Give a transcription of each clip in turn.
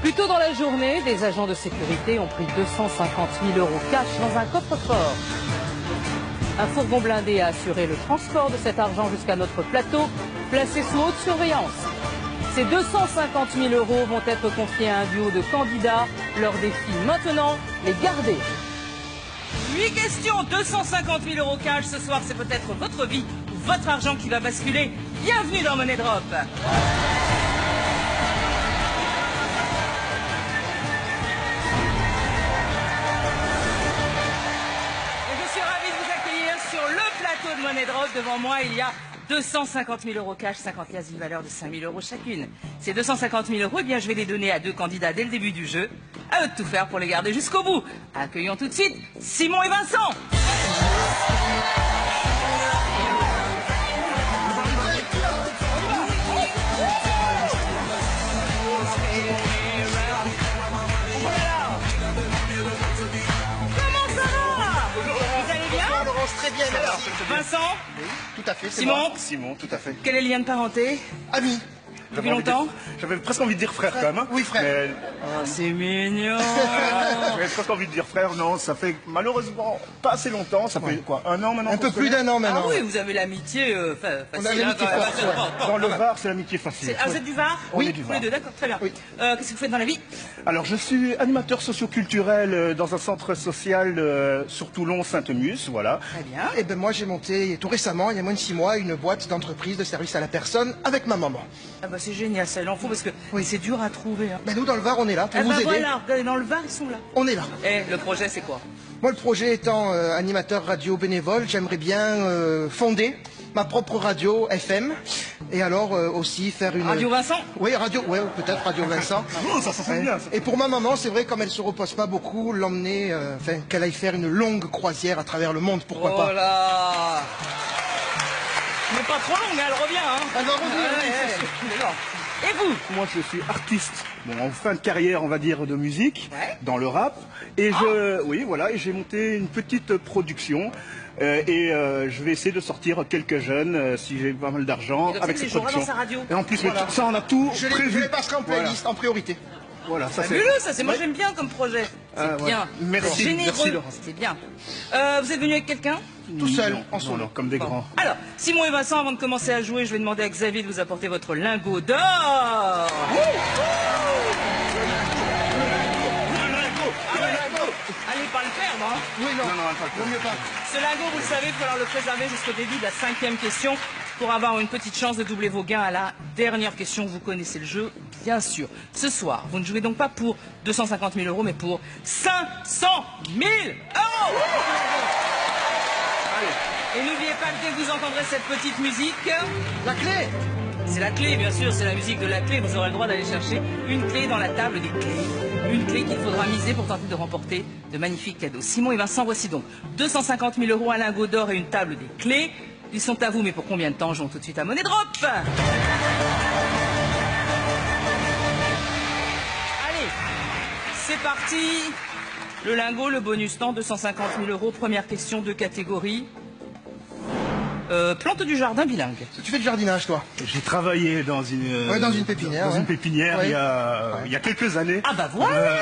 Plus tôt dans la journée, des agents de sécurité ont pris 250 000 € cash dans un coffre-fort. Un fourgon blindé a assuré le transport de cet argent jusqu'à notre plateau, placé sous haute surveillance. Ces 250 000 € vont être confiés à un duo de candidats. Leur défi maintenant, les garder. 8 questions, 250 000 € cash. Ce soir, c'est peut-être votre vie ou votre argent qui va basculer. Bienvenue dans Money Drop. De Money Drop. Devant moi, il y a 250 000 € cash, 50 pièces d'une valeur de 5 000 € chacune. Ces 250 000 €, eh bien, je vais les donner à 2 candidats dès le début du jeu. À eux de tout faire pour les garder jusqu'au bout. Accueillons tout de suite Simon et Vincent. Très bien, merci. Vincent? Oui, tout à fait. Simon? Moi. Simon, tout à fait. Quel est le lien de parenté? Ami. Depuis longtemps? J'avais presque envie de dire frère quand même. Hein. Oui, frère. Mais... Oh, c'est mignon. J'avais presque envie de dire frère, non, ça fait malheureusement pas assez longtemps. Ça fait quoi, un an maintenant? Un peu plus d'un an maintenant. Ah oui, vous avez l'amitié facile. On a l'amitié forte, ouais. Dans le Var, c'est l'amitié facile. Ah, vous êtes du Var? Oui, on est du Tous Var. les deux, d'accord, très bien. Oui. Qu'est-ce que vous faites dans la vie? Alors, je suis animateur socio-culturel dans un centre social sur Toulon, Sainte-Mus, voilà. Très bien. Et ben moi j'ai monté tout récemment, il y a moins de 6 mois, une boîte d'entreprise de service à la personne avec ma maman. Ah bah c'est génial, ça il en faut parce que c'est dur à trouver. Hein. Ben nous dans le Var on est là pour Ah vous bah aider. voilà, regardez, dans le Var ils sont là. On est là. Et le projet c'est quoi? Moi le projet étant animateur radio bénévole, j'aimerais bien fonder ma propre radio FM et alors aussi faire une... Radio Vincent? Oui, radio, ouais, peut-être Radio Vincent. Oh, ça sent bien. Ça. Et pour ma maman, c'est vrai, comme elle se repose pas beaucoup, l'emmener, qu'elle aille faire une longue croisière à travers le monde, pourquoi pas. Oh là! Mais pas trop longue, elle revient, hein? Elle va revenir, oui, ouais, c'est sûr. d'accord. Et vous? Moi, je suis artiste, en fin de carrière, on va dire, de musique, Ouais. dans le rap. Et oui, voilà, et j'ai monté une petite production. Je vais essayer de sortir quelques jeunes, si j'ai pas mal d'argent, avec cette production. Dans sa radio. Et en plus, Voilà. ça, on a tout Je prévu. les passerai en playlist, en priorité. Voilà, ça c'est... Fabuleux, ça, c'est moi j'aime bien comme projet. C'est Ah, ouais. bien. Merci, Généreux. merci, Laurence. C'est bien. Vous êtes venu avec quelqu'un? Tout seul, Non, en solo. non, comme des Bon. grands. Alors, Simon et Vincent, avant de commencer à jouer, je vais demander à Xavier de vous apporter votre lingot d'or. Allez pas le perdre, hein. Oui, non, Non, pas le vaut mieux pas. Ce lingot, vous le savez, il va falloir le préserver jusqu'au début de la 5e question pour avoir une petite chance de doubler vos gains à la dernière question. Vous connaissez le jeu, bien sûr. Ce soir, vous ne jouez donc pas pour 250 000 €, mais pour 500 000 €. Et n'oubliez pas que dès que vous entendrez cette petite musique, La clé. c'est la clé, bien sûr, c'est la musique de la clé. Vous aurez le droit d'aller chercher une clé dans la table des clés. Une clé qu'il faudra miser pour tenter de remporter de magnifiques cadeaux. Simon et Vincent, voici donc 250 000 €, un lingot d'or et une table des clés. Ils sont à vous, mais pour combien de temps? Jouons tout de suite à Money Drop. Allez, c'est parti. Le lingot, le bonus temps, 250 000 €. Première question de catégorie. Plante du jardin bilingue. Tu fais du jardinage, toi? J'ai travaillé dans une... Ouais, dans une pépinière, Dans ouais. une pépinière, Ouais. il y a quelques années. Ah bah voilà.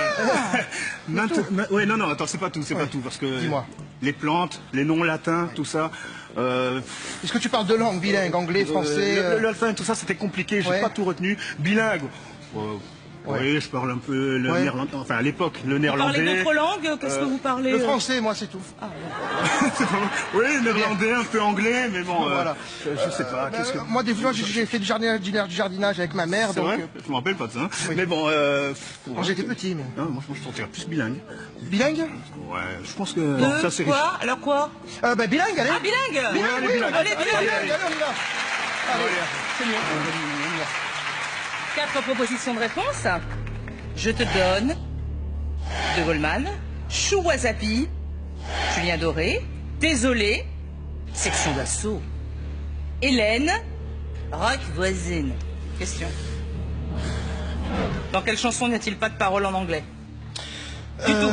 Ouais, non, attends, c'est pas tout, pas tout, parce que Dis-moi. les plantes, les noms latins, tout ça. Est-ce que tu parles de langue bilingue, anglais, français Le latin, tout ça, c'était compliqué, j'ai Ouais. pas tout retenu. Bilingue. Ouais. Oui, je parle un peu le Ouais. néerlandais, enfin à l'époque, le Vous néerlandais. parlez d'autres langues? Qu'est-ce que vous parlez? Le français, moi, c'est tout. Oui, néerlandais, un peu anglais, mais bon, Voilà. je sais pas. Qu'est-ce que... Moi, des fois, j'ai fait du jardinage avec ma mère, C'est donc... vrai je me rappelle pas de ça. Oui. Mais bon, Quand j'étais petit, mais... moi je sortirais plus bilingue. Bilingue? Ouais, je pense que ça c'est riche. Quoi? Alors quoi? Ben, bilingue, allez. Ah, bilingue. Bilingue, allez, oui, bilingue. Allez, bilingue. Allez, on y va. Allez, c'est mieux. 4 propositions de réponse. Je te donne De Goldman, Chou Wasabi, Julien Doré, Désolé, Section d'assaut, Hélène, Rock voisine. Question. Dans quelle chanson n'y a-t-il pas de paroles en anglais? Du tout.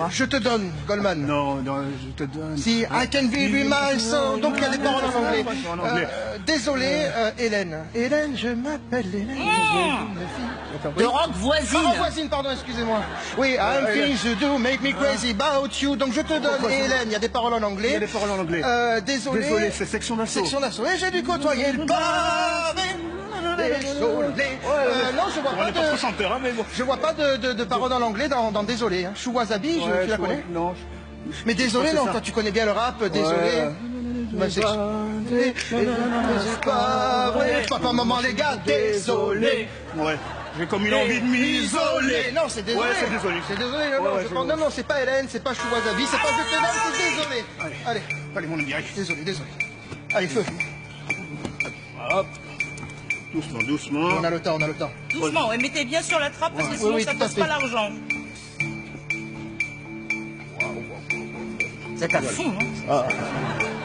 Hein. Je te donne, Goldman. Non, je te donne. Si, I can be my soul. Donc il y a des paroles en anglais. Désolé, Hélène. Hélène, je m'appelle Hélène. De rock voisine. Ah, voisine, pardon, excusez-moi. Oui, I'm things you do make me crazy about you. Donc je te donne, Hélène, il y a des paroles en anglais. Il y a des paroles en anglais. Désolé, c'est section d'assaut. section d'assaut. Et j'ai dû côtoyer le pavé. Désolé. Non, je vois On pas n'est pas trop de... chanteur, hein, mais bon. Je vois pas de paroles en anglais dans Désolé. Hein. Chou Wasabi, tu la connais? Non. Mais désolé, non, toi tu connais bien le rap, désolé. Bah, c'est pas vrai. Papa, maman, les gars, désolé. Ouais. J'ai comme une envie de m'isoler. Non, c'est désolé. Ouais, c'est désolé. C'est désolé. Ouais, Non, non, c'est pas Hélène, c'est pas Chou Wasabi, c'est pas Je te donne, c'est désolé. Allez, mon ami, allez. Désolé. Allez, feu. Hop. Doucement. On a le temps. Doucement, et mettez bien sur la trappe parce que sinon Oui, ça tout à passe fait. pas l'argent. Vous êtes à fond, hein?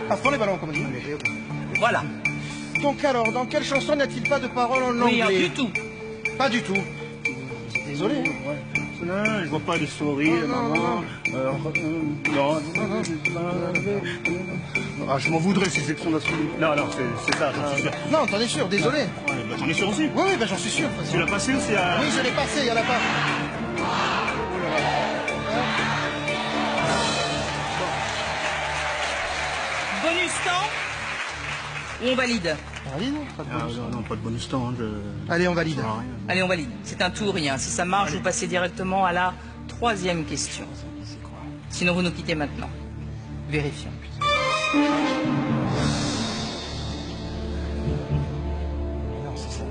À fond les ballons, comme on dit. Voilà. Donc alors, dans quelle chanson n'y a-t-il pas de paroles en Oui, anglais? du tout. Pas du tout. Désolé. Non, je vois pas de sourire, maman. Non. Ah, je m'en voudrais si c'est son d'assaut. Non, c'est ça, j'en suis sûr. Non, t'en es sûr, désolé. Bah, t'en es sûr aussi. Oui, bah, j'en suis sûr. Tu l'as passé aussi à... Oui, je l'ai passé, il y en a pas. Bonus temps ou on valide? On valide? Pas de bonus. non, pas de bonus temps. Hein, Allez, on valide. Allez, on valide. C'est un tout ou rien. Si ça marche, vous passez directement à la 3e question. Sinon, vous nous quittez maintenant. Vérifions. Non, c'est ça.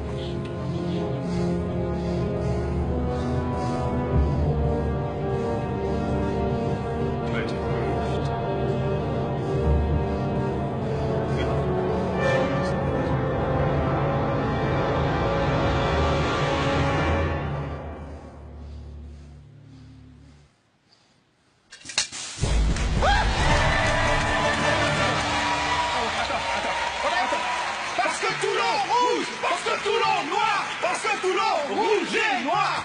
Parce que Toulon rouge, parce que Toulon noir, parce que Toulon rouge et noir.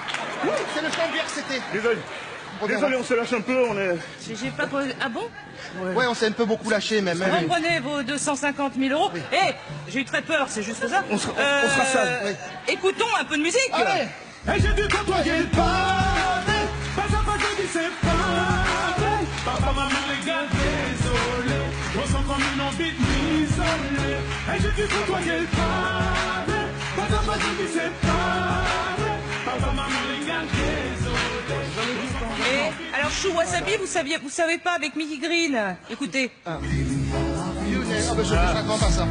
C'est le chant du RCT. Désolé, on se lâche un peu, on est... J'ai pas... Ah bon? Ouais, on s'est un peu beaucoup lâché même. hein. Vous prenez vos 250 000 euros. Eh, j'ai eu très peur, c'est juste ça. On se rassasse, oui. Écoutons un peu de musique. Allez. Et j'ai dû côtoyer le pavé, pas à pas je dis c'est pavé. Papa, maman, les gars, désolé, je ressens comme une envie de m'isoler. Et j'ai dû côtoyer le pavé, pas à pas je dis c'est pavé. Papa, maman, les gars, désolé. Et alors, Chou Wasabi, vous savez pas avec Mickey Green. Écoutez. Ah, bah, je ne comprends pas ça.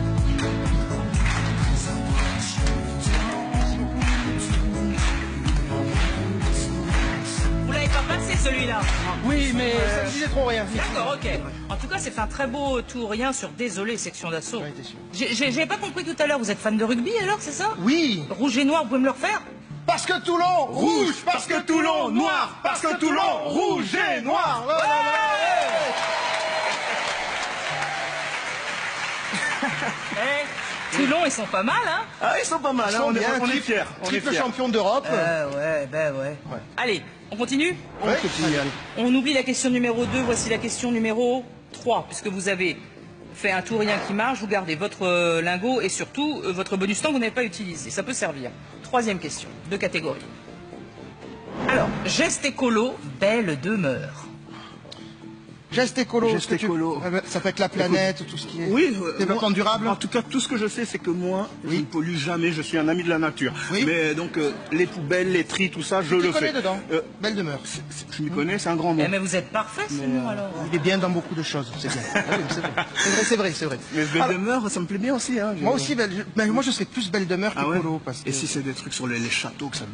Vous l'avez pas passé celui-là. Oui, mais ça me disait trop rien. D'accord, ok. En tout cas, c'est un très beau tout ou rien sur Désolé, section d'assaut. Ouais, t'es sûr. J'ai pas compris tout à l'heure, vous êtes fan de rugby alors, c'est ça? Oui. Rouge et noir, vous pouvez me le refaire? Parce que Toulon rouge, parce que Toulon noir, parce que Toulon rouge et noir. Eh, Toulon, ils sont pas mal, hein? Ah, ils sont pas mal, hein, on est fiers. On est Triple fiers. champion d'Europe. Ouais. Allez, on continue? Ouais. On oublie la question numéro 2, voici la question numéro 3. Puisque vous avez fait un tout rien qui marche, vous gardez votre lingot et surtout votre bonus temps que vous n'avez pas utilisé. Ça peut servir. 3e question, 2 catégories. Alors, geste écolo, belle demeure. Geste écolo. Geste écolo. Ça peut être la planète, tout ce qui est Oui, développement durable. En tout cas, tout ce que je sais, c'est que moi, je ne pollue jamais, je suis un ami de la nature. Oui. Mais donc, les poubelles, les tris, tout ça, je le Tu connais fais. dedans. Belle demeure. Je m'y connais, c'est un grand mot. Eh, mais vous êtes parfait, sinon, alors. Il est bien dans beaucoup de choses, c'est bien. Ah oui, c'est vrai. C'est vrai. Mais belle demeure, ça me plaît bien aussi. Hein, Moi aussi, moi je serais plus belle demeure Ah ouais. qu'écolo. Parce que... Et si c'est des trucs sur les châteaux, que ça,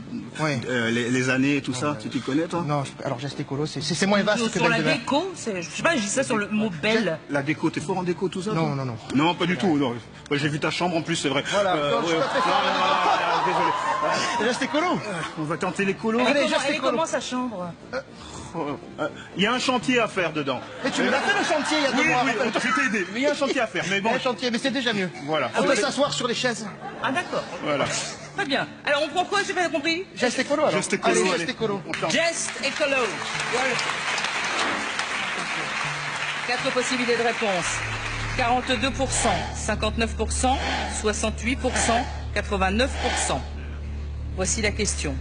Ouais. les années et tout ça, tu connais toi? Non, alors geste écolo, c'est moins vaste que Sur belle la demeure. déco, je sais pas, je dis ça sur le mot belle. La déco, t'es fort en déco, tout ça? Non, toi non. Non, pas du tout. Non. Ouais, j'ai vu ta chambre en plus, c'est vrai. Voilà. Non, je suis pas très fort. Désolé. Geste écolo. On va tenter les colos. Allez, Elle geste est écolo. comment sa chambre? Il y a un chantier à faire dedans. Mais tu me l'as fait le chantier il y a 2 Oui, mois. oui, je t'ai aidé. Mais il y a un chantier à faire. Mais Il y a bon, un chantier, mais c'est déjà mieux. voilà. On peut s'asseoir sur les chaises. Ah d'accord. Voilà. Très bien. Alors, on prend quoi? J'ai pas compris. Geste écolo alors. Geste écolo, Allez, allez. geste écolo. On tente. Geste écolo. Voilà. 4 possibilités de réponse. 42%, 59%, 68%, 89%. Voici la question.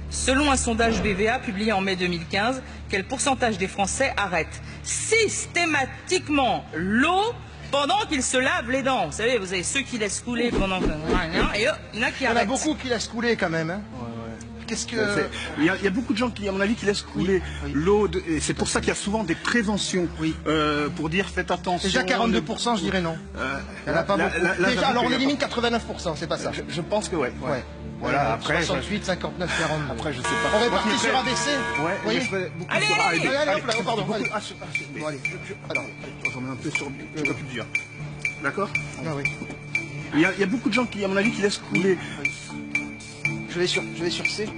Selon un sondage BVA publié en mai 2015, quel pourcentage des Français arrêtent systématiquement l'eau pendant qu'ils se lavent les dents? Vous savez, vous avez ceux qui laissent couler pendant que... Et il y en a qui Il y en a arrêtent. beaucoup qui laissent couler quand même. Hein. Qu'est-ce que... Il y a beaucoup de gens qui, à mon avis, qui laissent couler l'eau. Et c'est pour ça qu'il y a souvent des préventions. Oui. Pour dire faites attention. Déjà 42%, je dirais non. Il y en a pas beaucoup. Déjà, alors on élimine 89%, c'est pas ça. Je pense que ouais. Ouais. Voilà, après. 68, 59, 42. Après, je sais pas. On est Moi, parti je sur ferais- ABC. Ouais, Vous voyez je ferais beaucoup Allez, sur A et B. allez, allez, hop là, oh, pardon, Beaucoup- allez. ah, Bon, allez. alors, j'en mets un peu sur plusieurs. D'accord. Ah oui. Il y a beaucoup de gens qui, à mon avis, qui laissent couler. Je vais sur C.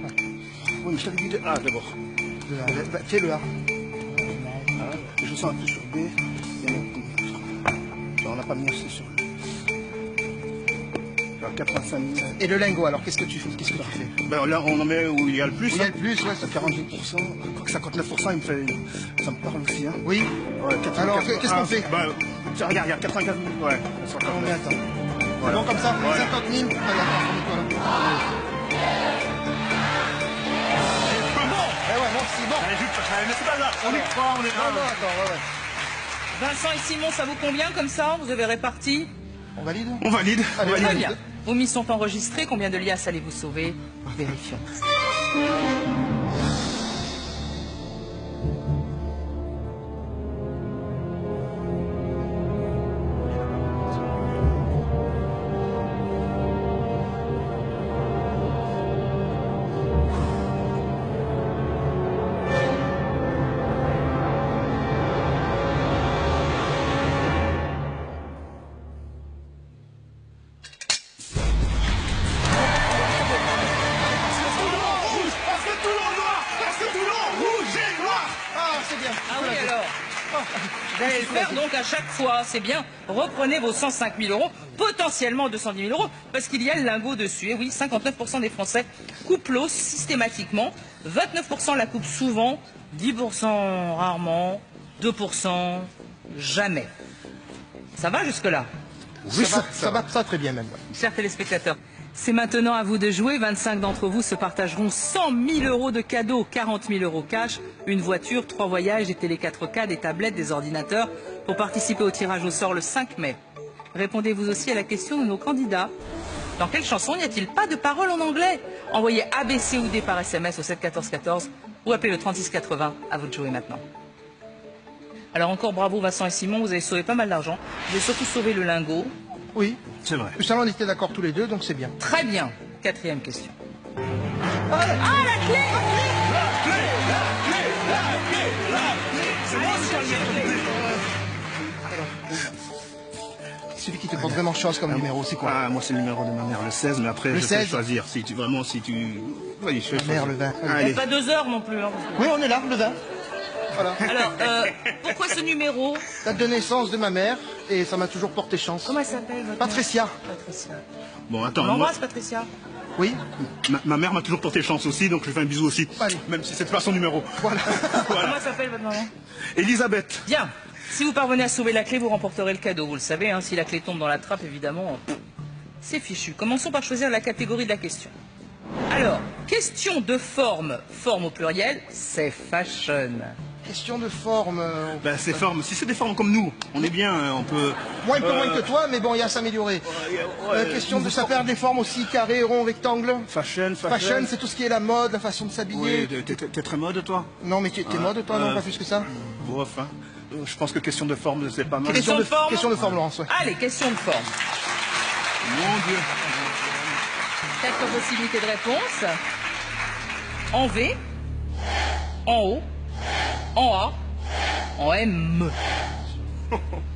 Oui, mais je t'avais dit de A d'abord. Fais le A. Je sens un peu sur B. On n'a pas mis assez sur le. 85 000. Et le lingot, alors qu'est-ce que tu fais? Qu'est-ce que tu fais? Ben là, on en met où il y a le plus. Il y a hein. le plus, ouais, ça fait 48%, quoique 59%, il me fait, ça me parle aussi. Hein. Oui. Ouais, 84, Alors, qu'est-ce qu'on fait? Bah, tiens, regarde, il y a 95 000. Ouais, On met attends. Voilà. Bon, comme ça, Ouais. 50 000. Allez, attends, remets-toi là. Eh ouais, bon, c'est bon. Mais c'est pas grave, on est trois, on est Non, non, attends, ouais. Vincent et Simon, ça vous convient comme ça? Vous avez réparti? On valide? On valide. Allez, on valide. Très bien. Vos mises sont enregistrées. Combien de liasses allez-vous sauver? Vérifions. Parce que Toulon noir, parce que Toulon rouge et noir. Ah, c'est bien. Ah oui, alors. Vous allez le faire donc à chaque fois, c'est bien. Reprenez vos 105 000 euros, potentiellement 210 000 euros, parce qu'il y a le lingot dessus. Et oui, 59% des Français coupent l'eau systématiquement, 29% la coupent souvent, 10% rarement, 2% jamais. Ça va jusque-là? Ça va très bien même. Chers téléspectateurs, c'est maintenant à vous de jouer. 25 d'entre vous se partageront 100 000 euros de cadeaux, 40 000 euros cash, une voiture, 3 voyages, des télé 4K, des tablettes, des ordinateurs pour participer au tirage au sort le 5 mai. Répondez-vous aussi à la question de nos candidats. Dans quelle chanson n'y a-t-il pas de paroles en anglais? Envoyez ABC ou D par SMS au 7 14 14 ou appelez le 36 80. À vous de jouer maintenant. Alors encore bravo Vincent et Simon, vous avez sauvé pas mal d'argent. Vous avez surtout sauvé le lingot. Oui. C'est vrai. Plus on était d'accord tous les deux, donc c'est bien. Très bien. Quatrième question. Ah, la clé! Celui qui te porte vraiment chance comme numéro, c'est quoi? Ah, moi, c'est le numéro de ma mère, le 16, mais après, Le je vais 16. choisir. Si tu, vraiment, si tu. Oui, je vais Ma mère, choisir. le 20. Il n'y Allez. a pas 2 heures non plus. Hein, parce que- Oui, on est là, le 20. Voilà. Alors, pourquoi ce numéro? Date de naissance de ma mère, et ça m'a toujours porté chance. Comment elle s'appelle votre Patricia. mère Patricia. Bon, On attends, moi, l'embrasse, Patricia. Oui. ma mère m'a toujours porté chance aussi, donc je lui fais un bisou aussi. Allez. Même si c'est pas son numéro. Voilà. Comment elle s'appelle votre maman? Elisabeth. Bien. Si vous parvenez à sauver la clé, vous remporterez le cadeau. Vous le savez, hein, si la clé tombe dans la trappe, évidemment, c'est fichu. Commençons par choisir la catégorie de la question. Alors, question de forme. Forme au pluriel, c'est fashion. Question de forme. Ben, c'est formes. Si c'est des formes comme nous, on est bien, on peut. Moi, un peu moins que toi, mais bon, il y a à s'améliorer. Question de ça faire des formes aussi, carré, rond, rectangle. Fashion. Fashion, c'est tout ce qui est la mode, la façon de s'habiller. Oui, t'es très mode, toi. Non, mais t'es mode, toi, non, pas plus que ça. Bof, hein. Je pense que question de forme, c'est pas mal. Question de forme. Question de forme, Laurence, ouais. Allez, question de forme. Mon Dieu. 4 possibilités de réponse. En V, en O, en A, en M.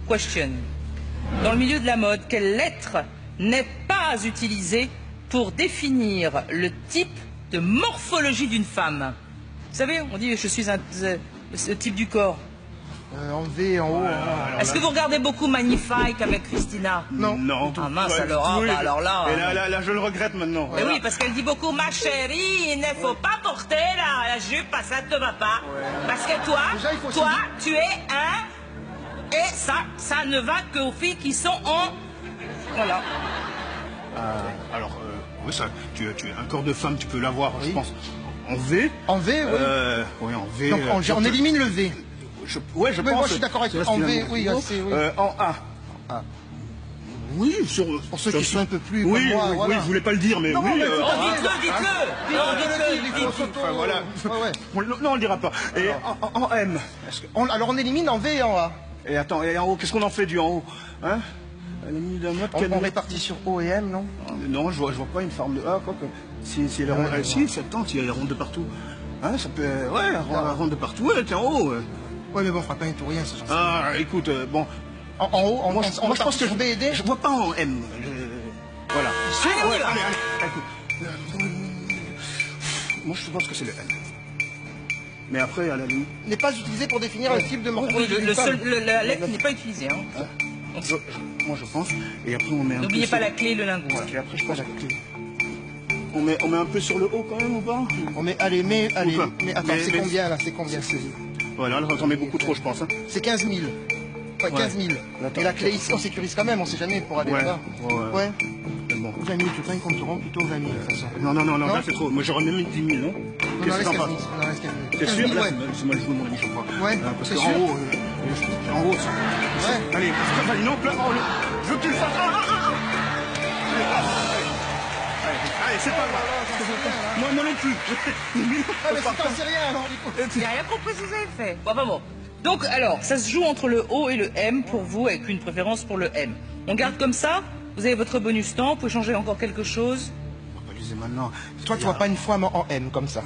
Question. Dans le milieu de la mode, quelle lettre n'est pas utilisée pour définir le type de morphologie d'une femme? Vous savez, on dit je suis ce type du corps. En V, en haut. Est-ce que vous regardez beaucoup Magnifique avec Christina? Non. Non. Ah mince, Ouais, alors, oui, bah, alors là... Et là, je le regrette maintenant. Mais oui, parce qu'elle dit beaucoup, ma chérie, il ne faut pas porter la jupe, parce que ça ne te va pas. Parce que toi, Déjà, il faut toi, aussi- tu es un... Et ça ne va qu'aux filles qui sont en... Voilà. Alors, oui, ça, tu es un corps de femme, tu peux l'avoir, je pense, en V. En V, oui. Oui, en V. Donc on élimine le V. Ouais, je Mais pense. moi, je suis d'accord avec c'est toi. En là, V, c'est oui, là, assez, oui. En A. Oui, Pour ceux qui sont un peu plus Oui, comme moi, oui, voilà. oui, je voulais pas le dire, mais Non, oui. mais tout à fait. Dites-le. Non, Il faut s'auto... Enfin, voilà. Ouais. Non, on le dira pas. Et en M. Alors on élimine en V et en A. Et attends, et en haut, qu'est-ce qu'on en fait du en haut? Hein? Elle a mis d'un mode On répartit sur O et M, non? Non, je vois pas une forme de A, quoi que. Si elle est ronde, si, cette tente, il y a ronde de partout. Hein, ça peut. Ouais, ronde de partout, ouais, t'es en haut. Ouais, mais bon, on fera pas un tout rien, c'est gentil. Ah, écoute, bon. En haut, Moi, je pense que sur B et D. je vois pas en M. Voilà. Allez, on y va. Écoute. Moi, je pense que c'est le M. Mais après, à la limite. N'est pas utilisé pour définir le type de Oui, morphologie d'une le femme. seul, la lettre n'est pas utilisée. Hein. Moi, je pense. Et après, on met un peu. N'oubliez pas sur- la clé et le lingot. Et après, je pense que. On met un peu sur le haut quand même ou pas? On met, allez, mais pas. attends, c'est Mais- combien là? C'est combien? Voilà, là, j'en mets beaucoup trop, je pense. Hein. C'est 15 000. Ouais, 15 000. Et la clé ici, on sécurise quand même, on sait jamais pour aller Ouais. là-bas. Ouais. Ouais. Mais bon. 20 000, tout le temps, ils compteront plutôt 20 000 de toute façon. Non, Non là, c'est trop. Moi, j'aurais même mis 10 000, non? On en Qu'est-ce que reste t'en 15 000. penses? On en reste 15 000. T'es 15 sûr? 000, Là, ouais. c'est mal joué, mon ami, je crois. Ouais, Parce c'est qu'en sûr. haut, en haut, Ouais. allez, vas-y, non, là, je veux que tu le fasses. Allez, c'est pas grave. Moi non plus. Ah, mais c'est t'en sais rien alors, du coup. Il n'y a rien compris ce que vous avez fait. Bon, enfin bon. Donc, alors, ça se joue entre le O et le M pour vous, avec une préférence pour le M. On garde comme ça. Vous avez votre bonus temps. Vous pouvez changer encore quelque chose. On va pas l'user maintenant. Toi, tu vois pas une femme en M comme ça.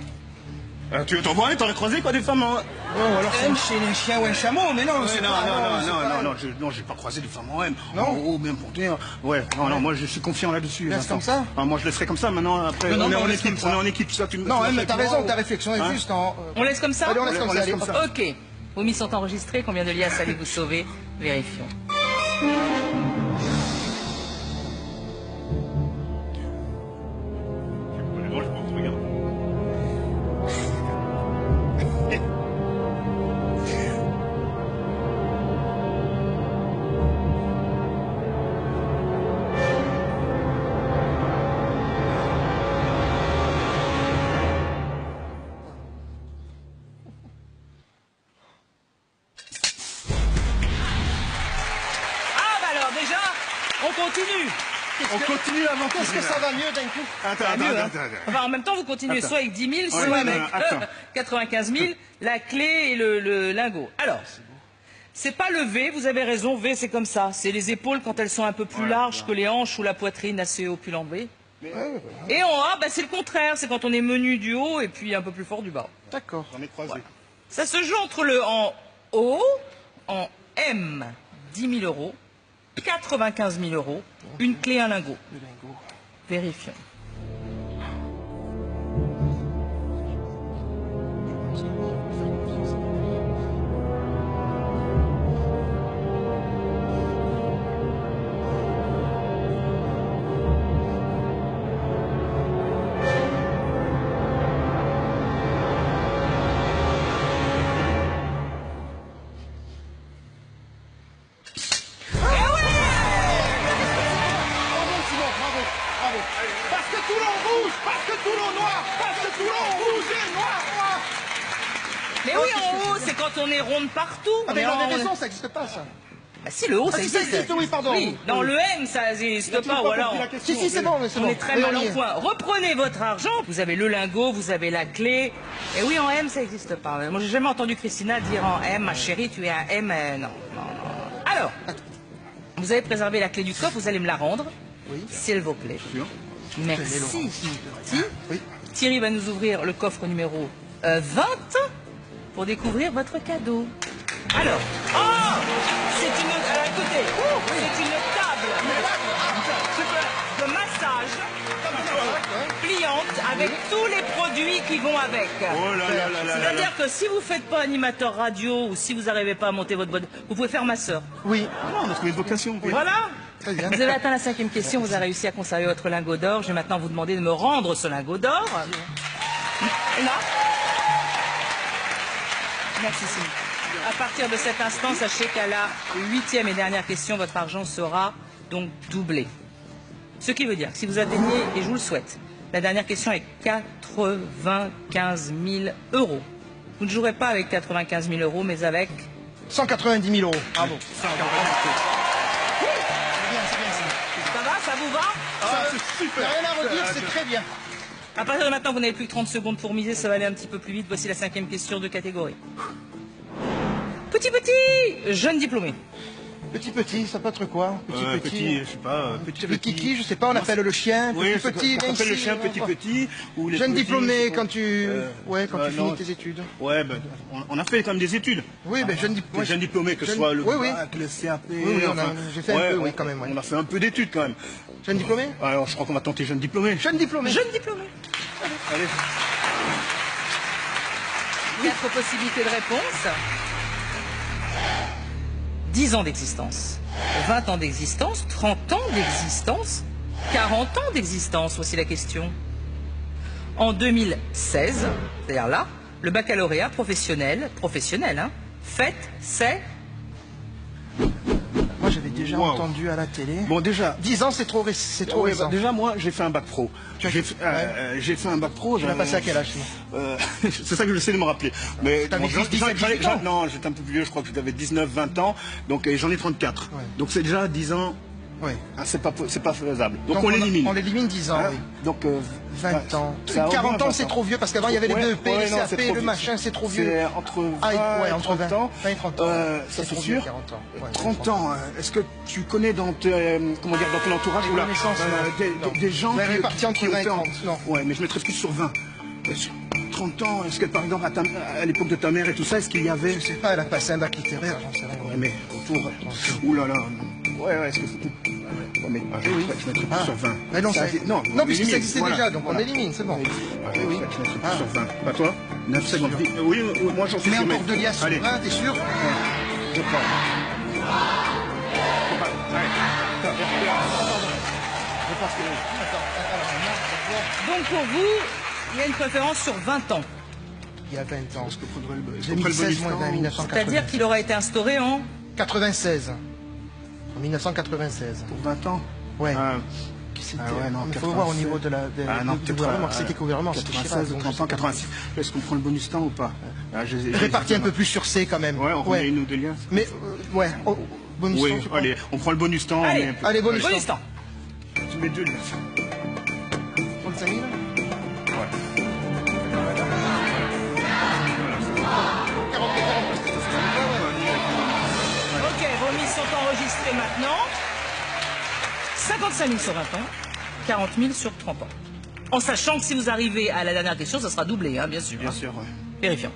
Tu t'en vois, t'en as croisé quoi des femmes en... Oh, alors c'est un chien ou un chameau, mais non, c'est pas... Non, j'ai pas croisé de femmes en M. Non. En haut, même pour dire. Ouais, non, moi je suis confiant là-dessus. Laisse Vincent. comme ça. Ah, moi je laisserai comme ça maintenant. Après, Non, on est on en laisse équipe. comme ça. On est en équipe. Ça, tu Non, mais t'as raison, ta réflexion est Hein juste en... On laisse comme ça. Allez, on laisse comme ça, allez. comme ça. Ok. Vos mises sont enregistrées. Combien de liasses allez-vous sauver? Vérifions. Ah, bah alors, déjà, on continue. On continue avant Qu'est-ce que ça va mieux d'un coup? Attends. Enfin, en même temps, vous continuez Attends. soit avec 10 000, Ouais, soit non, avec attends. 95 000, la clé et le lingot. Alors, c'est pas le V, vous avez raison, V c'est comme ça. C'est les épaules quand elles sont un peu plus larges que les hanches ou la poitrine assez opulent V. Et en A, bah, c'est le contraire, c'est quand on est menu du haut et puis un peu plus fort du bas. D'accord. J'en ai croisé. Ça se joue entre le en O, en M, 10 000 euros, 95 000 euros, une clé, un lingot. Le lingot. Vérifions. Parce que Toulon rouge, parce que Toulon noir, parce que Toulon rouge et noir. Mais oui, en haut, c'est quand on est ronde partout. Ah, mais en on avait haut, raison, ça n'existe pas, ça. Bah si, le haut, ça Ah, si, ça existe. existe, oui, pardon. Oui, dans le M, ça n'existe pas, voilà. Si, si, c'est bon, mais c'est On bon. est très Et mal on y en est. point. Reprenez votre argent. Vous avez le lingot, vous avez la clé. Et oui, en M, ça n'existe pas. Moi, j'ai jamais entendu Christina dire en M, ma chérie, tu es un M. Non, non, non. Alors, vous avez préservé la clé du coffre, vous allez me la rendre. Oui. S'il vous plaît. Merci. Oui. Thierry va nous ouvrir le coffre numéro 20 pour découvrir votre cadeau. Alors, oh, c'est une, écoutez, c'est une table de massage pliante avec tous les produits qui vont avec. Oh là là là là là là. C'est-à-dire que si vous ne faites pas animateur radio ou si vous n'arrivez pas à monter votre boîte, vous pouvez faire masseur. Oui, Non, on a trouvé une vocation. Voilà. très bien. Vous avez atteint la 5e question, vous avez réussi à conserver votre lingot d'or. Je vais maintenant vous demander de me rendre ce lingot d'or. Là. Merci Sylvie. À partir de cet instant, sachez qu'à la 8e et dernière question, votre argent sera donc doublé. Ce qui veut dire que si vous atteignez, et je vous le souhaite, la dernière question est 95 000 euros. Vous ne jouerez pas avec 95 000 euros, mais avec... 190 000 euros. Bravo. Ça va, ça vous va? C'est Il n'y a rien à redire, c'est très bien. À partir de maintenant, vous n'avez plus que 30 secondes pour miser, ça va aller un petit peu plus vite. Voici la 5e question de catégorie. Petit, jeune diplômé. Petit, ça peut être quoi? Petit, je sais pas, Le kiki, je sais pas, on appelle le chien, Oui, petit, on appelle le chien petit, ou les Jeune petits, diplômé je sais pas. quand tu, quand tu non. finis tes études. Ouais, ben, on a fait quand même des études. Oui, ben jeune diplômé. Jeune diplômé, que ce Jeune- soit le oui, bac, le CAP. Oui, j'ai fait un peu, oui, quand même, ouais. On a fait un peu d'études quand même. Jeune diplômé? Alors, je crois qu'on va tenter jeune diplômé. Jeune diplômé. Jeune diplômé. Allez. 4 possibilités de réponse. 10 ans d'existence, 20 ans d'existence, 30 ans d'existence, 40 ans d'existence, voici la question. En 2016, c'est-à-dire là, le baccalauréat professionnel, hein, fête, c'est... Moi, j'avais déjà Wow. entendu à la télé. Bon, déjà. 10 ans, c'est trop Ouais, récent. déjà, moi, j'ai fait un bac pro. J'ai fait un bac pro. Tu l'as passé à quel âge, C'est ça que j'essaie de me rappeler. Mais T'avais bon, 18 ans. non, j'étais un peu plus vieux, je crois que j'avais 19, 20 ans. Donc j'en ai 34. Ouais. Donc c'est déjà 10 ans. Oui. Ah, c'est pas faisable. Donc on l'élimine. On l'élimine 10 ans, Hein oui. Donc 20 ans. ça 40 ans, revient à c'est 20 trop vieux parce qu'avant il y avait les Ouais, BEP, ouais, les non, CAP, c'est trop le vieux. machin, c'est trop vieux. C'est entre 20 ouais, entre 30 ans. 20 et 30 ans. Ça c'est trop vieux, sûr. 40 ans. Ouais, 30 ans. Est-ce que tu connais dans comment dire, dans ton entourage Des connaissances, non. des gens Mais répartis entre qui ont 20 et fait 30, non. Ouais, mais je mettrais plus sur 20. Sur 30 ans, est-ce que par exemple à l'époque de ta mère et tout ça, est-ce qu'il y avait... Je sais pas, elle a passé un bac littéraire, j'en sais rien. Ouais, mais autour... Ouh là là. Ouais, est-ce que c'était... Ouais, mais je mettrais plus sur 20. Mais non, Ça, non, on puisque ça élimine, existait voilà, déjà, donc voilà. on élimine, c'est bon. Ouais, Oui, oui. je mettrais plus Ah. sur 20. Pas toi 9 secondes. Oui, moi j'en suis Mais sûr, encore 2 liasses sur Allez, 20, t'es sûr? je prends. Donc pour vous, il y a une préférence sur 20 ans. Il y a 20 ans. Est-ce que prendrait le... 2016 moins 20, 1996. C'est-à-dire qu'il aura été instauré en... 96. En 1996. Pour 20 ans Ouais. Ah, Qui c'était? ouais, non, Il faut voir au niveau de la, Ah non, du gouvernement, que c'était qu'au gouvernement, c'était Chirac. 96, donc 30 ans, 86. Est-ce qu'on prend le bonus temps ou pas réparti un peu plus sur C quand même. Ouais, on remet une ou deux liens. Mais, ouais, bonus Oui, temps, tu crois? allez, on prend le bonus temps. Allez, mais- allez, bonus Bonus temps. Tu mets 2 liens. 35 000? Ok, vos mises sont enregistrées maintenant. 55 000 sur 20 ans, 40 000 sur 30 ans. En sachant que si vous arrivez à la dernière question, ça sera doublé, hein, bien sûr. Bien sûr, ouais. Vérifions.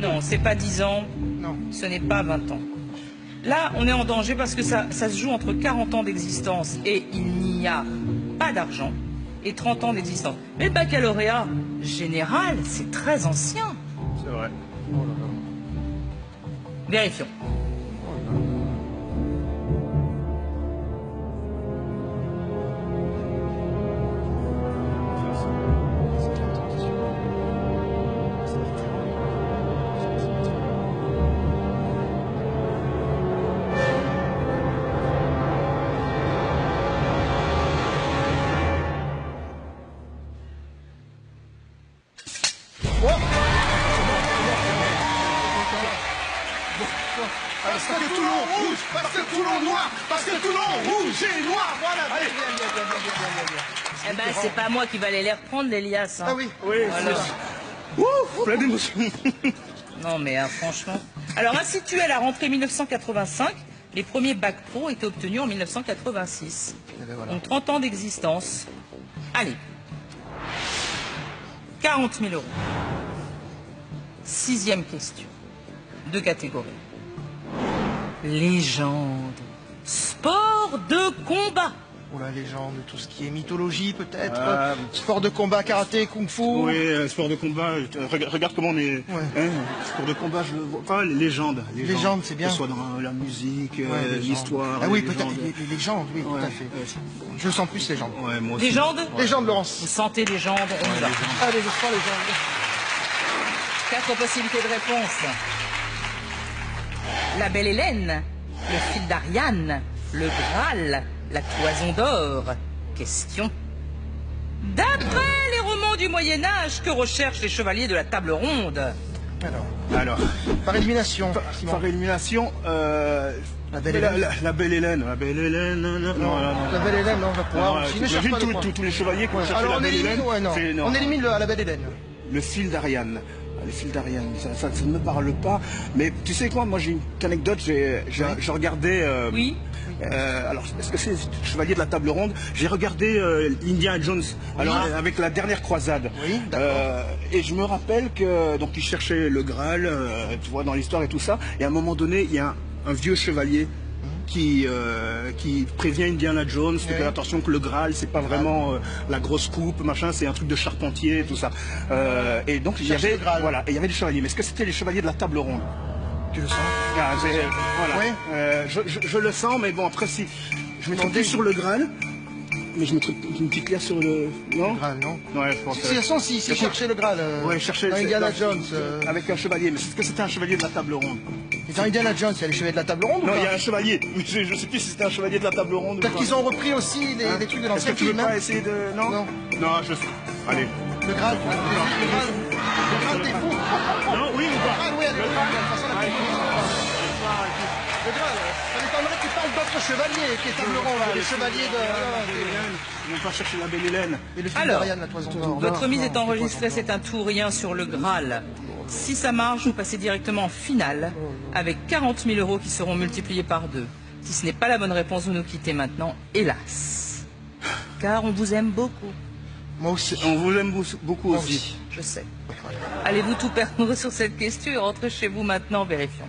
Non, c'est pas 10 ans, Non. ce n'est pas 20 ans. Là, on est en danger parce que ça se joue entre 40 ans d'existence et il n'y a pas d'argent, et 30 ans d'existence. Mais le baccalauréat général, c'est très ancien. C'est vrai. Vérifions. Parce que Toulon rouge, parce que Toulon noir, parce que Toulon rouge et noir. Voilà, allez, bien. Eh ben, c'est pas moi qui va aller les reprendre, l'Elias. Hein. Ah oui, Oui, Voilà. Ouh, plein d'émotions. Non, mais franchement. Alors, institué à la rentrée 1985, les premiers bacs pro étaient obtenus en 1986. Eh ben voilà. Donc 30 ans d'existence. Allez. 40 000 euros. Sixième question. Deux catégories. Légende. Sport de combat. Oh la légende, tout ce qui est mythologie peut-être, Ah. sport de combat, karaté, kung-fu. Oui, sport de combat, regarde comment on est. Ouais. Hein, sport de combat, je le vois pas, les légendes. Légendes, c'est bien. Que ce soit dans la musique, Ouais, légendes. l'histoire. Ah oui, les peut-être légendes. les légendes, oui, Ouais, tout à fait. ouais. Je sens plus légende. Ouais, moi aussi. Légende. Légende, Vous Laurence. sentez légende, on y va. Allez, je sens légende. 4 possibilités de réponse. La Belle Hélène, le fil d'Ariane, le Graal, la Toison d'Or. Question. D'après les romans du Moyen-Âge, que recherchent les chevaliers de la table ronde? Alors, Par élimination, Simon. par élimination, La Belle Hélène. La Belle Hélène. La Belle Hélène. Non. La Belle Hélène, non, on va pouvoir. Non, Je ne cherche t'imagines pas de points. tous les chevaliers qui vont chercher Alors la on Belle élimine, Hélène. ouais, non. C'est énorme. On élimine la Belle Hélène. Le fil d'Ariane. Le fil d'Ariane, ça ne me parle pas. Mais tu sais quoi, moi j'ai une petite anecdote, j'ai regardé... Oui. Alors, est-ce que c'est le Chevalier de la Table Ronde? J'ai regardé Indiana Jones, alors avec la dernière croisade. Oui, d'accord. Et je me rappelle que donc il cherchait le Graal, tu vois, dans l'histoire et tout ça. Et à un moment donné, il y a un vieux chevalier qui prévient Indiana Jones de Oui. faire attention que le Graal, c'est pas vraiment la grosse coupe, machin, c'est un truc de charpentier, tout ça. Et donc il y Chercher avait le Graal. voilà, et il y avait des chevaliers. Mais est-ce que c'était les chevaliers de la Table Ronde? Tu le sens? Ah, voilà. Ouais. Je le sens, mais bon, après, si je mettrais plus sur le Graal, mais je mettrais une petite pierre sur le. Non Graal, non. Ouais, je pense. De toute façon, si chercher le Graal, Ouais, chercher dans Indiana Jones, avec un chevalier. Mais est-ce que c'était un chevalier de la Table Ronde? dans Indiana Jones, il y a les chevaliers de la table ronde ou Non, pas? il y a un chevalier. Mais je sais plus si c'était un chevalier de la Table Ronde. Peut-être ou qu'ils pas. ont repris aussi les trucs de Est-ce que l'ancien tu veux film, hein. pas essayer de. Non Non. Non, je. Allez. Le Graal, le Graal, t'es fou. Non, oui ou Le pas Graal, oui, de toute façon, la le Graal, ça m'étonnerait que tu parles d'autres chevaliers qui est table ronde, les chevaliers de... Ils vont pas chercher la Belle Hélène. Et le film Alors, d'Ariane, la Toison d'Or. Votre Non, mise non, est c'est pas enregistrée, Toison c'est un tourien sur le Graal. Si ça marche, vous passez directement en finale avec 40 000 euros qui seront multipliés par 2. Si ce n'est pas la bonne réponse, vous nous quittez maintenant, hélas. Car on vous aime beaucoup, d'Or. Moi aussi. On vous aime beaucoup Moi aussi. aussi. je sais. Allez-vous tout perdre sur cette question et rentrez chez vous maintenant, vérifions.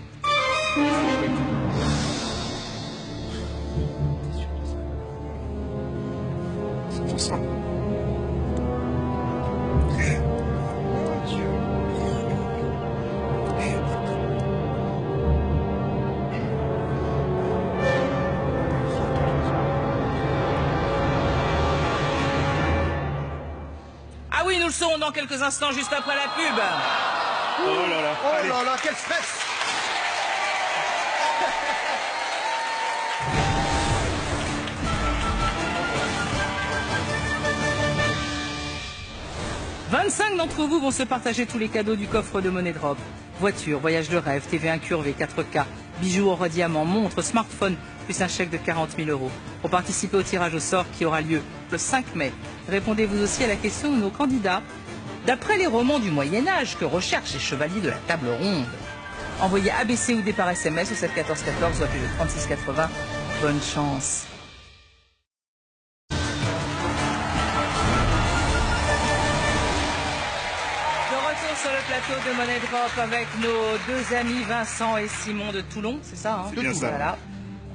Ah oui, nous le saurons dans quelques instants, juste après la pub. Oh là là. Oh Allez. là là, quel stress! « 25 d'entre vous vont se partager tous les cadeaux du coffre de Money Drop. Voiture, voyage de rêve, TV incurvé, 4K, bijoux or diamant, montre, smartphone, plus un chèque de 40 000 euros. Pour participer au tirage au sort qui aura lieu le 5 mai, répondez-vous aussi à la question de nos candidats. D'après les romans du Moyen-Âge, que recherchent les chevaliers de la table ronde? Envoyez ABC ou D par SMS au 71414 ou appelez le 3680. Bonne chance. De retour sur le plateau de Money Drop avec nos deux amis Vincent et Simon de Toulon, c'est ça, hein? C'est bien ça. Voilà.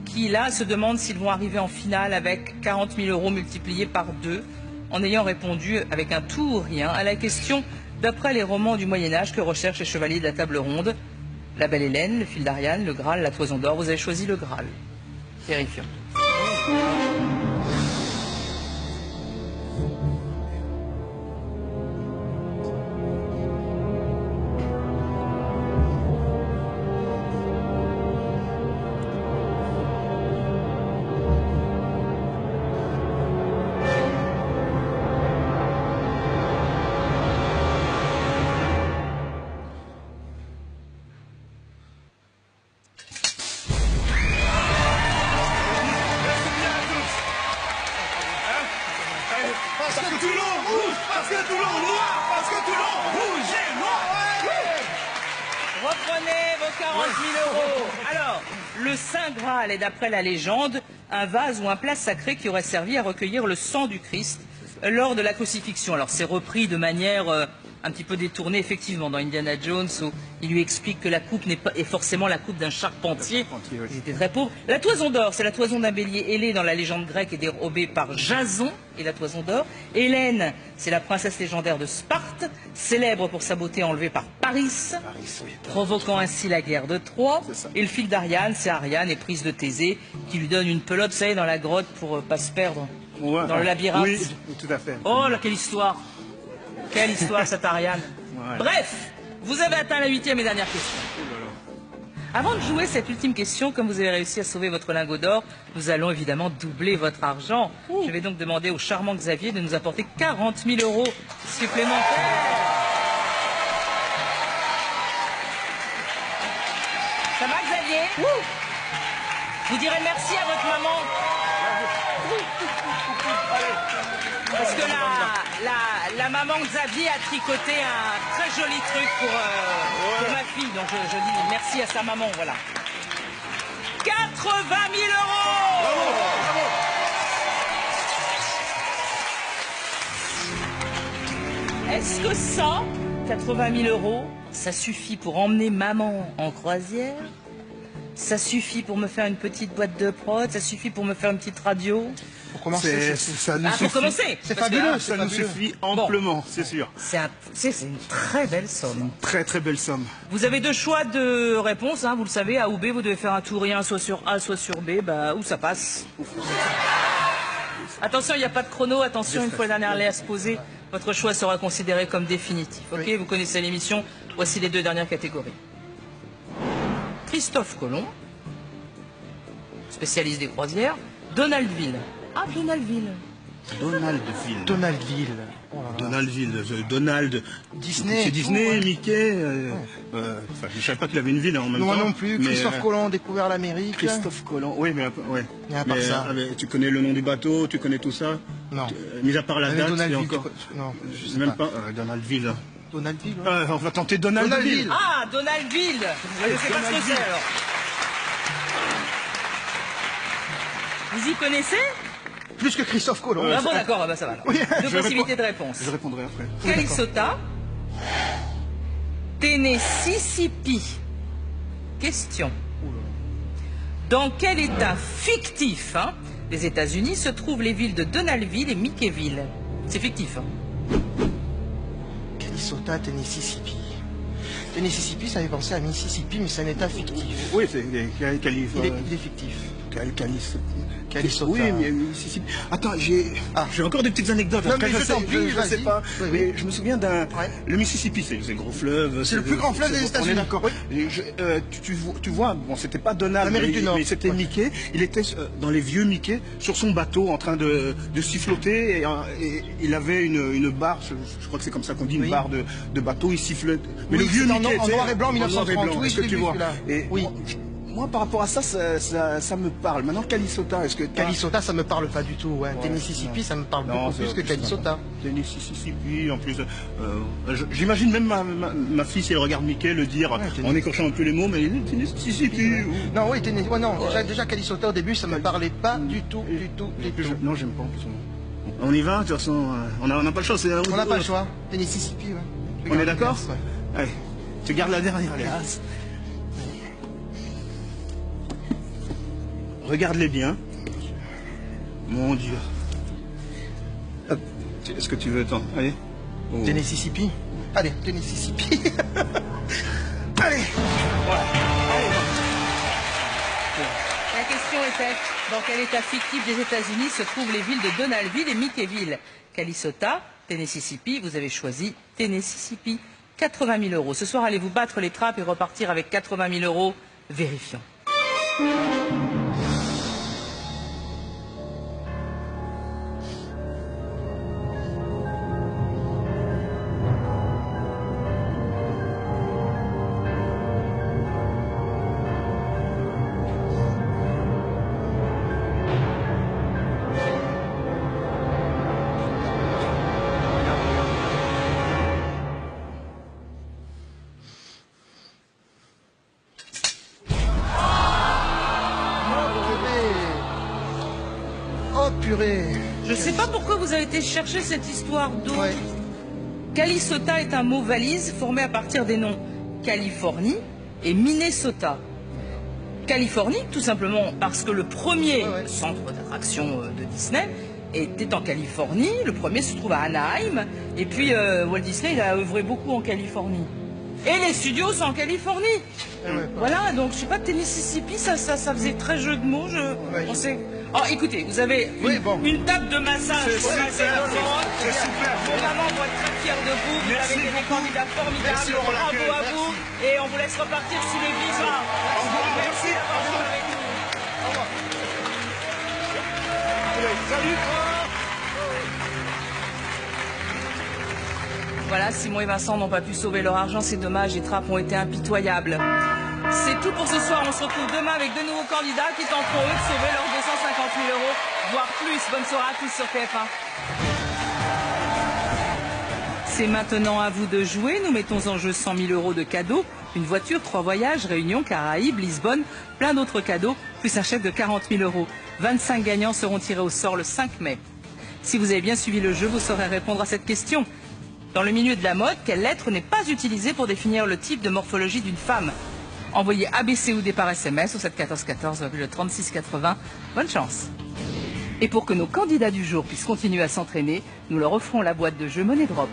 Qui là se demandent s'ils vont arriver en finale avec 40 000 euros multipliés par 2 en ayant répondu avec un tout ou rien à la question d'après les romans du Moyen-Âge que recherchent les chevaliers de la table ronde. La Belle Hélène, le fil d'Ariane, le Graal, la Toison d'Or. Vous avez choisi le Graal. Vérifions. 40 000 euros. Alors, le Saint Graal est, d'après la légende, un vase ou un plat sacré qui aurait servi à recueillir le sang du Christ lors de la crucifixion. Alors, c'est repris de manière un petit peu détournée, effectivement, dans Indiana Jones, où il lui explique que la coupe n'est pas est forcément la coupe d'un charpentier. Il était très pauvre. La toison d'or, c'est la toison d'un bélier ailé dans la légende grecque et dérobée par Jason et la toison d'or. Hélène, c'est la princesse légendaire de Sparte, célèbre pour sa beauté enlevée par Paris, provoquant ainsi la guerre de Troie. Et le fil d'Ariane, c'est Ariane, éprise de Thésée, qui lui donne une pelote, vous savez, dans la grotte pour pas se perdre dans le labyrinthe. Oui, tout à fait. Oh là, quelle histoire! Quelle histoire, cette Ariane. Ouais. Bref, vous avez atteint la 8e et dernière question. Avant de jouer cette ultime question, comme vous avez réussi à sauver votre lingot d'or, nous allons évidemment doubler votre argent. Je vais donc demander au charmant Xavier de nous apporter 40 000 euros supplémentaires. Ça va, Xavier? Vous direz merci à votre maman. Parce que la maman Xavier a tricoté un très joli truc pour ma fille. Donc je dis merci à sa maman, voilà. 80 000 euros. Est-ce que ça, 80 000 euros, ça suffit pour emmener maman en croisière? Ça suffit pour me faire une petite boîte de prod? Ça suffit pour me faire une petite radio? Pour commencer, Ça nous Pour suffit. commencer. c'est Parce que, fabuleux. Ça nous suffit amplement, c'est sûr. c'est une très belle somme. Très très belle somme. Vous avez deux choix de réponse, hein, vous le savez, A ou B, vous devez faire un tourien soit sur A, soit sur B, bah, où ça passe. Attention, il n'y a pas de chrono, attention, une fois la dernière lettre posée, votre choix sera considéré comme définitif. Ok, Oui. vous connaissez l'émission, voici les deux dernières catégories. Christophe Colomb, spécialiste des croisières, Donaldville. Ah, Donaldville. Donaldville. Donaldville. Oh là là. Donaldville. Donald. Disney. C'est Disney, Oh, ouais. Mickey. Enfin, je ne savais pas qu'il avait une ville en même temps. Moi non plus. mais, Christophe Colomb a découvert l'Amérique. Christophe Colomb. Oui, mais ouais. Mais à part ça. Tu connais le nom du bateau, tu connais tout ça? Non. Mis à part la Mais date, et Donaldville, encore. non, je sais Même pas. pas. Donaldville. Donaldville. Ouais. On va tenter Donaldville. Donaldville. Ah, Donaldville. Je ne sais pas ce que c'est alors. Vous y connaissez? Plus que Christophe Colomb. Ah bon, d'accord, ah bah ça va. Alors. Oui. Deux Je possibilités réponds- de réponse. Je répondrai après. Calisota, Tennessee. Question. Dans quel état fictif des États-Unis se trouvent les villes de Donaldville et Mickeyville? C'est fictif. Calisota, Tennessee. Tennessee, ça fait penser à Mississippi, mais c'est un état fictif. Oui, c'est Cali. Il est fictif. Calisota. Oui, mais Mississippi. Attends, j'ai encore des petites anecdotes. Non, Après, mais je t'en prie, je sais vas-y. pas. Oui, oui. Mais je me souviens d'un. Ouais. Le Mississippi, c'est le gros fleuve. C'est le plus grand fleuve des États-Unis. On est d'accord. Oui. Et tu vois, bon, c'était pas Donald, L'Amérique du Nord. mais c'était Ouais. Mickey. Il était dans les vieux Mickey, sur son bateau, en train de siffloter. Et il avait une barre, je crois que c'est comme ça qu'on dit, une Oui. barre de bateau. Il sifflote. Mais Oui, le vieux c'était en Mickey. en tu sais, noir et blanc, en noir et 1930. blanc. Oui, Est-ce je que l'ai tu vu, vois? celui-là. Et Oui. moi, par rapport à ça, ça me parle. Maintenant, Calisota, est-ce que Calisota, ça me parle pas du tout. Ouais. Ouais, Tennessee, non. ça me parle Non, beaucoup c'est plus que autre chose. Calisota. Mississippi, en plus, j'imagine même ma fille, si elle regarde Mickey, le dire Ouais, en écorchant un peu les mots, mais Mississippi. Non, oui, Tennessee. Ouais, non, déjà Calisota au début, ça me parlait pas du tout. Non, j'aime pas. On y va, de toute façon, on n'a pas le choix. On n'a pas le choix. Tennessee, ouais. On est d'accord? Ouais. Allez, tu gardes la dernière, les As. Regarde-les bien. Mon Dieu. Hop. Est-ce que tu veux attends? Allez. Oh. Tennessee. Allez, Tennessee. Allez. La question était, dans quel état fictif des États-Unis se trouvent les villes de Donaldville et Mickeyville? Calisota, Tennessee, vous avez choisi Tennessee. 80 000 euros. Ce soir, allez-vous battre les trappes et repartir avec 80 000 euros? Vérifions. purée. Je ne sais pas pourquoi vous avez été chercher cette histoire d'eau. Ouais. Calisota est un mot valise formé à partir des noms Californie et Minnesota. Californie, tout simplement parce que le premier centre d'attraction de Disney était en Californie. Le premier se trouve à Anaheim. Et puis Walt Disney, il a œuvré beaucoup en Californie. Et les studios sont en Californie. Voilà, donc je sais pas, Mississippi, ça faisait très jeu de mots. On sait. Oh, écoutez, vous avez une table de massage pour masser la fente. C'est super. Vos mamans vont être très fiers de vous. Vous avez des candidats formidables. Bravo à vous. Et on vous laisse repartir sous les visas. Au revoir. Merci d'avoir joué avec nous. Au revoir. Salut. Voilà, Simon et Vincent n'ont pas pu sauver leur argent, c'est dommage, les trappes ont été impitoyables. C'est tout pour ce soir, on se retrouve demain avec de nouveaux candidats qui tenteront eux de sauver leurs 250 000 euros, voire plus. Bonne soirée à tous sur TF1. C'est maintenant à vous de jouer, nous mettons en jeu 100 000 euros de cadeaux, une voiture, 3 voyages, Réunion, Caraïbes, Lisbonne, plein d'autres cadeaux, plus un chèque de 40 000 euros. 25 gagnants seront tirés au sort le 5 mai. Si vous avez bien suivi le jeu, vous saurez répondre à cette question. Dans le milieu de la mode, quelle lettre n'est pas utilisée pour définir le type de morphologie d'une femme? Envoyez ABC ou D par SMS au 71414 36 80. Bonne chance. Et pour que nos candidats du jour puissent continuer à s'entraîner, nous leur offrons la boîte de jeu Money Drop.